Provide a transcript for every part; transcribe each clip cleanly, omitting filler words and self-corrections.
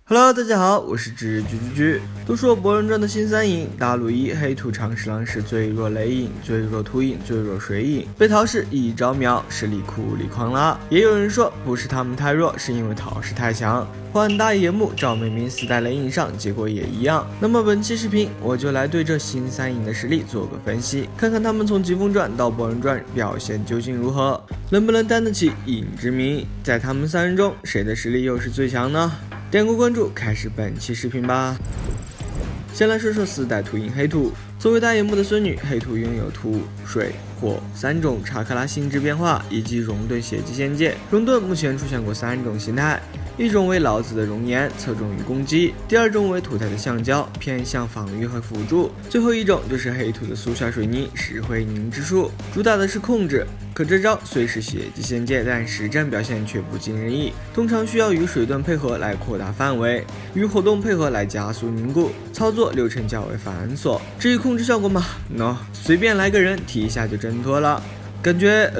Hello， 大家好，我是居。都说《博人传》的新三影大陆一黑土长十郎是最弱雷影、最弱土影、最弱水影，被桃矢一招秒，实力苦力狂拉。也有人说不是他们太弱，是因为桃矢太强。换大野木、赵美明4代雷影上，结果也一样。那么本期视频我就来对这新三影的实力做个分析，看看他们从疾风传到博人传表现究竟如何，能不能担得起影之名。在他们三人中，谁的实力又是最强呢？点个关注，开始本期视频吧。先来说说4代土影黑土。作为大野木的孙女，黑土拥有土、水、火3种查克拉性质变化，以及熔盾血祭仙界。熔盾目前出现过3种形态，一种为老子的熔岩，侧重于攻击；第二种为土台的橡胶，偏向防御和辅助；最后一种就是黑土的速效水泥石灰凝之术，主打的是控制。可这招虽是血祭仙界，但实战表现却不尽人意，通常需要与水盾配合来扩大范围，与火动配合来加速凝固，操作流程较为繁琐。至于控制效果嘛，随便来个人提一下就挣脱了，感觉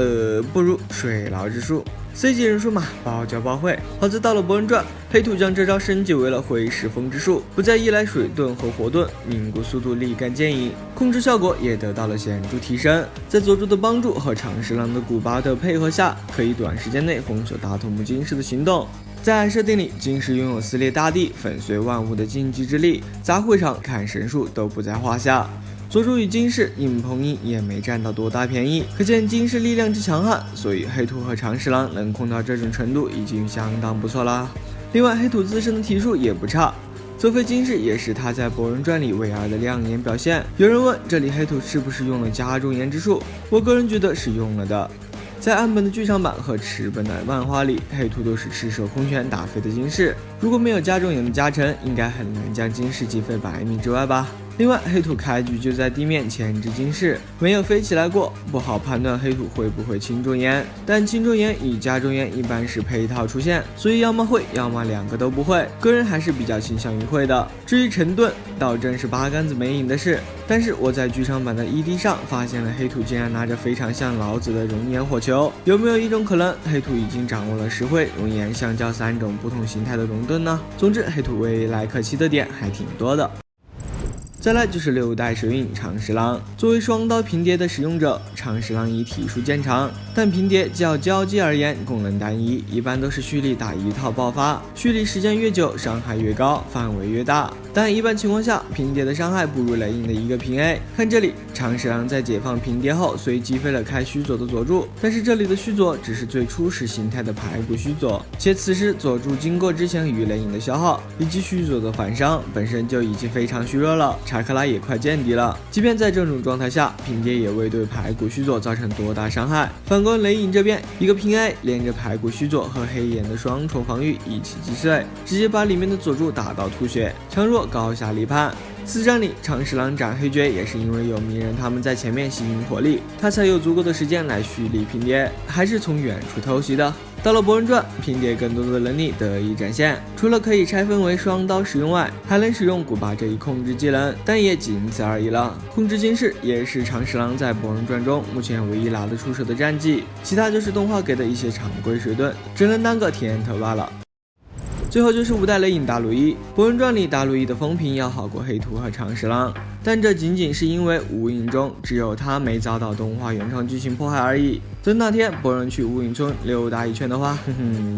不如水牢之术。C 级人数嘛，包教包会。好在到了博人传，黑土将这招升级为了灰石风之术，不再依赖水盾和火盾，凝固速度立竿见影，控制效果也得到了显著提升。在佐助的帮助和长十郎的古巴的配合下，可以短时间内封锁大头目金氏的行动。在设定里，金氏拥有撕裂大地、粉碎万物的禁忌之力，砸会场、砍神树都不在话下。佐助与金氏硬碰硬也没占到多大便宜，可见金氏力量之强悍，所以黑土和长十郎能控到这种程度已经相当不错啦。另外，黑土自身的体术也不差，泽飞金氏也是他在博人传里唯二的亮眼表现。有人问这里黑土是不是用了加重岩之术，我个人觉得是用了的。在岸本的剧场版和赤本的漫画里，黑土都是赤手空拳打飞的金氏，如果没有加重岩的加成，应该很难将金氏击飞100米之外吧。另外，黑土开局就在地面牵制金氏，没有飞起来过，不好判断黑土会不会轻重岩，但轻重岩与加重岩一般是配套出现，所以要么会，要么2个都不会，个人还是比较倾向于会的。至于沉盾，倒真是8竿子没影的事，但是我在剧场版的 ED 上发现了黑土竟然拿着非常像老子的熔岩火球，有没有一种可能，黑土已经掌握了石灰、熔岩、橡胶3种不同形态的熔盾呢？总之，黑土未来可期的点还挺多的。再来就是6代水影长十郎。作为双刀平蝶的使用者，长十郎以体术见长，但平蝶较交击而言功能单一，一般都是蓄力打一套爆发，蓄力时间越久，伤害越高，范围越大。但一般情况下，平蝶的伤害不如雷影的一个平 A。看这里，长十郎在解放平蝶后，虽击飞了开须佐的佐助，但是这里的须佐只是最初始形态的排骨须佐，且此时佐助经过之前与雷影的消耗以及须佐的反伤，本身就已经非常虚弱了。查克拉也快见底了，即便在这种状态下，平蝶也未对排骨须佐造成多大伤害。反观雷影这边，一个平 A 连着排骨须佐和黑岩的双重防御一起击碎，直接把里面的佐助打到吐血，强弱高下立判。4战里，长十郎斩黑绝也是因为有鸣人他们在前面吸引火力，他才有足够的时间来蓄力平蝶，还是从远处偷袭的。到了博人传，平蝶更多的能力得以展现，除了可以拆分为双刀使用外，还能使用古巴这一控制技能，但也仅此而已了。控制金氏也是长十郎在博人传中目前唯一拿得出手的战绩，其他就是动画给的一些常规水盾，只能当个甜头罢了。最后就是5代雷影大陆一。博人传里大陆一的风评要好过黑土和长十郎，但这仅仅是因为无影中只有他没遭到动画原创剧情迫害而已。等哪天博人去无影村溜达一圈的话，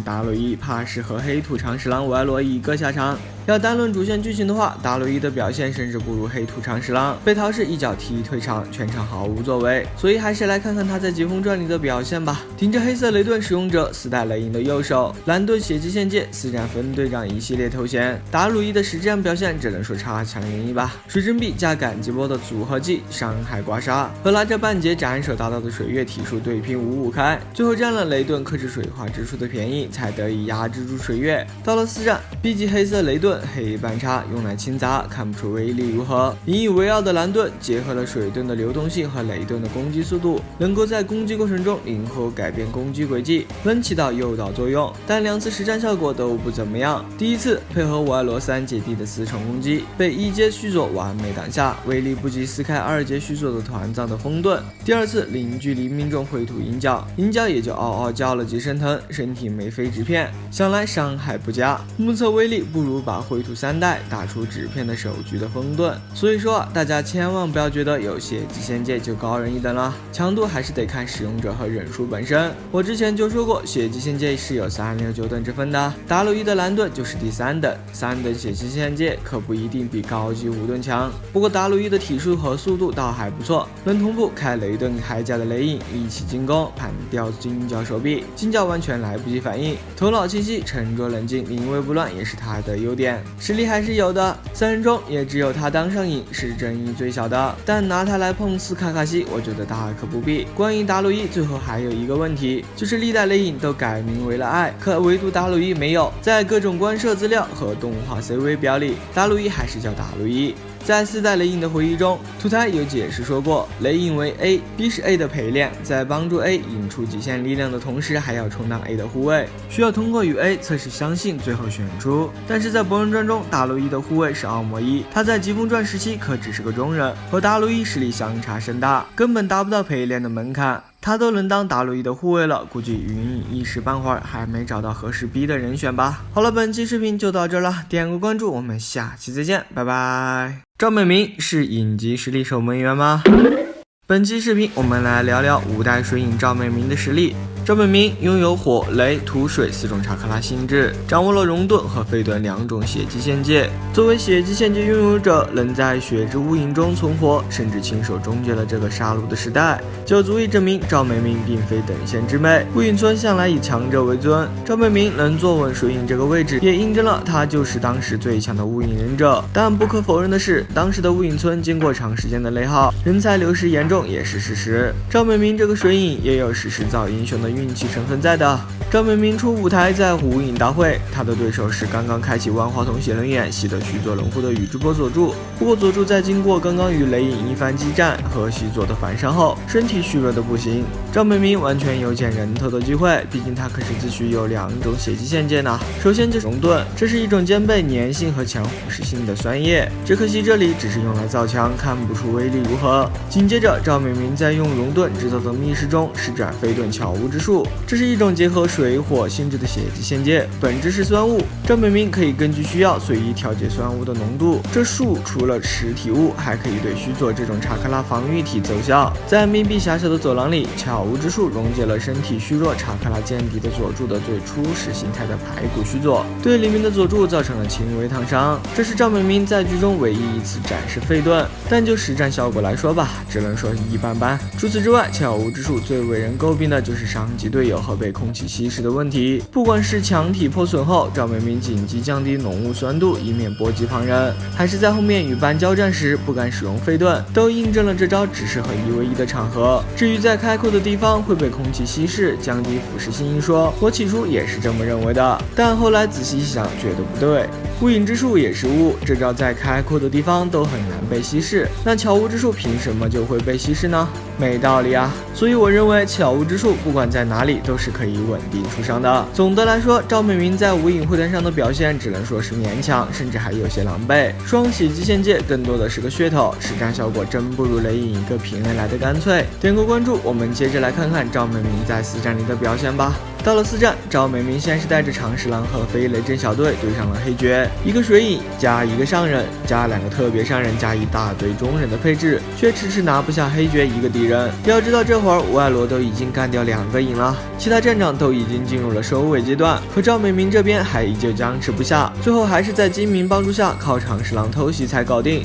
大陆一怕是和黑土长十郎歪落一个下场。要单论主线剧情的话，大陆一的表现甚至不如黑土长十郎，被桃矢一脚踢退场，全场毫无作为。所以还是来看看他在疾风传里的表现吧。顶着黑色雷盾使用者4代雷影的右手，蓝盾血祭仙界4战分队长一系列头衔，大陆一的实战表现只能说差强人意吧。水晶臂加感激波的组合技伤害刮痧，和拿着半截斩首达到的水月体术对拼5-5开，最后占了雷盾克制水化之术的便宜，才得以压制住水月。到了4战， B 级黑色雷盾盾黑半叉，用来清杂，看不出威力如何。引以为傲的蓝盾结合了水盾的流动性和雷盾的攻击速度，能够在攻击过程中灵活改变攻击轨迹，能起到诱导作用。但2次实战效果都不怎么样。第一次配合我爱罗3姐弟的4重攻击，被1阶须佐完美挡下，威力不及撕开2阶须佐的团藏的风盾。第2次零距离命中灰土银角，银角也就嗷嗷叫了几声疼，身体眉飞纸片，想来伤害不佳。目测威力不如把灰土3代打出纸片的手局的风盾。所以说大家千万不要觉得有血祭仙界就高人一等了，强度还是得看使用者和忍术本身。我之前就说过，血祭仙界是有369等之分的，达鲁伊的蓝盾就是第3等，3等血祭仙界可不一定比高级5盾强。不过达鲁伊的体术和速度倒还不错，能同步开雷盾铠甲的雷影，一起进攻，盘掉金角手臂，金角完全来不及反应，头脑清晰，沉着冷静，临危不乱，也是他的优点。实力还是有的，3人中也只有他当上瘾，是争议最小的。但拿他来碰斯卡卡西，我觉得大可不必。关于达鲁伊，最后还有一个问题，就是历代雷影都改名为了爱，可唯独达鲁伊没有。在各种官摄资料和动画 CV 表里，达鲁伊还是叫达鲁伊。在4代雷影的回忆中，图台有解释说过，雷影为 A，B 是 A 的陪练，在帮助 A 引出极限力量的同时，还要充当 A 的护卫，需要通过与 A 测试相信，最后选出。但是在博人传中，达鲁伊的护卫是奥摩伊，他在疾风传时期可只是个中人，和达鲁伊实力相差甚大，根本达不到陪练的门槛。他都能当达鲁伊的护卫了，估计云影一时半会儿还没找到合适逼的人选吧。好了，本期视频就到这了，点个关注，我们下期再见，拜拜。赵美明是影级实力守门员吗？本期视频我们来聊聊5代水影赵美明的实力。赵美明拥有火、雷、土、水4种查克拉性质，掌握了熔盾和飞盾2种血祭仙界。作为血祭仙界拥有者，能在血之无影中存活，甚至亲手终结了这个杀戮的时代，就足以证明赵美明并非等闲之辈。雾影村向来以强者为尊，赵美明能坐稳水影这个位置，也印证了他就是当时最强的雾影忍者。但不可否认的是，当时的雾影村经过长时间的内耗，人才流失严重也是事实。赵美明这个水影也有时势造英雄的运气成分在的。赵美明出舞台在无影大会，他的对手是刚刚开启万花筒写轮眼习得须佐龙户的宇智波佐助。不过佐助在经过刚刚与雷影一番激战和习佐的反伤后，身体虚弱的不行。赵美明完全有捡人头的机会，毕竟他可是自诩有2种血祭仙界呢。首先就是熔盾，这是一种兼备粘性和强腐蚀性的酸液，只可惜这里只是用来造强，看不出威力如何。紧接着赵美明在用熔盾制造的密室中施展飞盾悄无之术，这是一种结合水火性质的血祭仙界，本质是酸雾。赵美明可以根据需要随意调节酸雾的浓度，这术除了实体物，还可以对须佐这种查克拉防御体奏效。在密闭狭小的走廊里，悄无之术溶解了身体虚弱查克拉见底的佐助的最初始形态的排骨须佐，对里面的佐助造成了轻微烫伤。这是赵美明在剧中唯一一次展示飞盾，但就实战效果来说吧，只能说一般般。除此之外，悄无之术最为人诟病的就是伤及队友和被空气稀释的问题。不管是强体破损后，赵美明紧急降低浓雾酸度，以免波及旁人，还是在后面与班交战时不敢使用飞盾，都印证了这招只适合1v1的场合。至于在开阔的地方会被空气稀释，降低腐蚀性一说，我起初也是这么认为的，但后来仔细一想，觉得不对。雾影之术也是雾，这招在开阔的地方都很难被稀释，那悄无之术凭什么就会被稀释呢？没道理啊！所以我认为悄无之术不管在哪里都是可以稳定出伤的。总的来说，赵美明在无影会谈上的表现只能说是勉强，甚至还有些狼狈。双血祭仙界更多的是个噱头，实战效果真不如雷影一个平人来的干脆。点个关注，我们接着来看看赵美明在4战里的表现吧。到了4战，赵美明先是带着长十郎和飞雷震小队对上了黑绝，一个水影加一个上忍加2个特别上忍加一大堆中忍的配置，却迟迟拿不下黑绝一个敌人。要知道这会儿吴爱罗都已经干掉2个影了，其他战场都已经进入了收尾阶段，可赵美明这边还依旧僵持不下，最后还是在精明帮助下靠长十郎偷袭才搞定。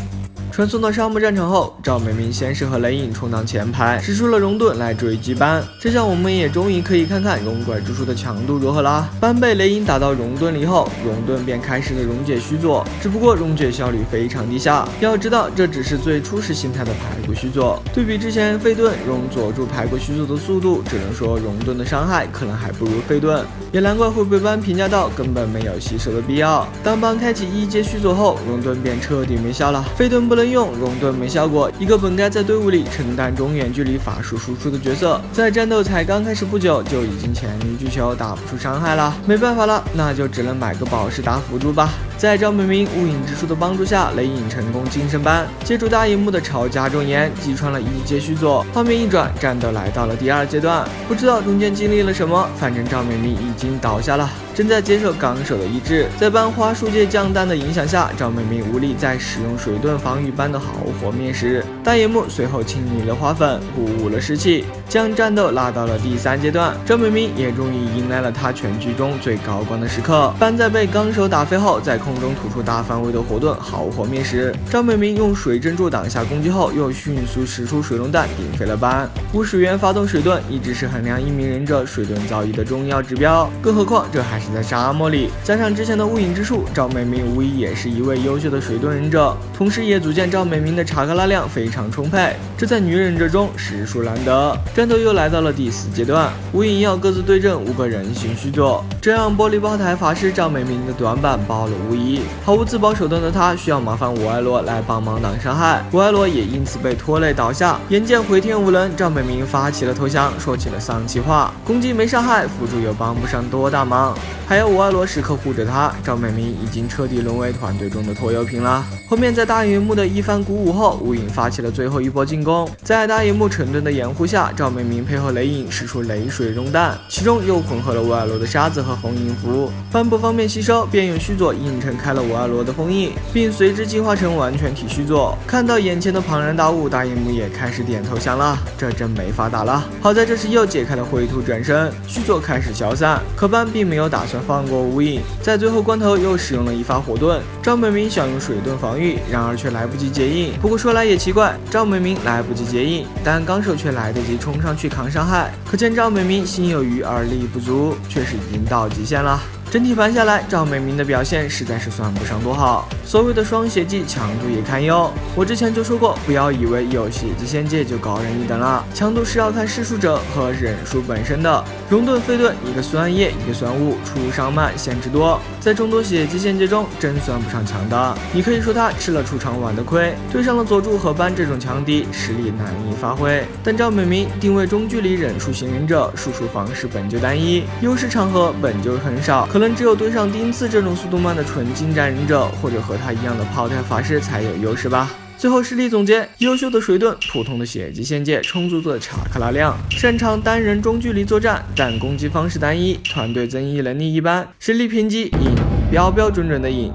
传送到沙漠战场后，赵美明先是和雷影充当前排，使出了熔盾来追击班。这下我们也终于可以看看熔拐之术的强度如何啦。班被雷影打到熔盾里后，熔盾便开始了溶解虚佐，只不过溶解效率非常低下。要知道，这只是最初始形态的排骨虚佐，对比之前废盾熔佐住排骨虚佐的速度，只能说熔盾的伤害可能还不如废盾，也难怪会被班评价到根本没有吸收的必要。当班开启一阶虚佐后，熔盾便彻底没效了，废盾不能用，熔盾没效果，一个本该在队伍里承担中远距离法术输出的角色，在战斗才刚开始不久就已经黔驴技穷，打不出伤害了。没办法了，那就只能买个宝石打辅助吧。在赵美明无影之术的帮助下，雷影成功晋升班，借助大荧幕的超加重岩击穿了一阶虚佐。画面一转，战斗来到了第2阶段，不知道中间经历了什么，反正赵美明已经倒下了，正在接受纲手的医治。在班花树界降弹的影响下，赵美明无力再使用水盾防御班的好火灭石。大荧幕随后清理了花粉，鼓舞了士气，将战斗拉到了第3阶段。赵美明也终于迎来了他全剧中最高光的时刻。班在被纲手打飞后，在空中吐出大范围的火盾，好火灭石。赵美明用水珍珠挡下攻击后，又迅速使出水龙弹顶飞了班。无水源发动水盾一直是衡量一名忍者水盾造诣的重要指标，更何况这还是在沙漠里，加上之前的无影之术，赵美明无疑也是一位优秀的水盾忍者，同时也足见赵美明的查克拉量非常充沛，这在女忍者中实属难得。战斗又来到了第4阶段，无影要各自对阵5个人形虚佐，这让玻璃炮台法师赵美明的短板暴露无遗。毫无自保手段的他需要麻烦五艾罗来帮忙挡伤害，五艾罗也因此被拖累倒下。眼见回天无人，赵美明发起了投降，说起了丧气话，攻击没伤害，辅助又帮不上多大忙，还有五艾罗时刻护着他，赵美明已经彻底沦为团队中的拖油瓶了。后面在大荧幕的一番鼓舞后，无影发起了最后一波进攻，在大荧幕成盾的掩护下，赵美明配合雷影使出雷水熔弹，其中又混合了五艾罗的沙子和红影符，班不方便吸收，便用虚佐硬撑开了五艾罗的封印，并随之进化成完全体虚佐。看到眼前的庞然大物，大荧幕也开始点投降了，这真没法打了。好在这时又解开了灰兔转身，虚佐开始消散，可班并没有打算放过无影，在最后关头又使用了一发火盾。赵美明想用水盾防御，然而却来不及接应。不过说来也奇怪，赵美明来不及接应，但纲手却来得及冲上去扛伤害，可见赵美明心有余而力不足，确实已经到极限了。整体盘下来，赵美明的表现实在是算不上多好，所谓的双血技强度也堪忧。我之前就说过，不要以为有血迹仙界就高人一等了，强度是要看施术者和忍术本身的。熔盾废盾，一个酸液一个酸雾，出伤慢限制多，在众多血迹仙界中真算不上强的。你可以说他吃了出场晚的亏，对上了佐助和班这种强敌，实力难以发挥。但赵美明定位中距离忍术型忍者，输出方式本就单一，优势场合本就很少，可能只有对上丁次这种速度慢的纯近战忍者，或者和他一样的炮台法师才有优势吧。最后实力总结：优秀的水盾，普通的血迹仙界，充足的查克拉量，擅长单人中距离作战，但攻击方式单一，团队增益能力一般，实力偏激，赢，标标准准的赢。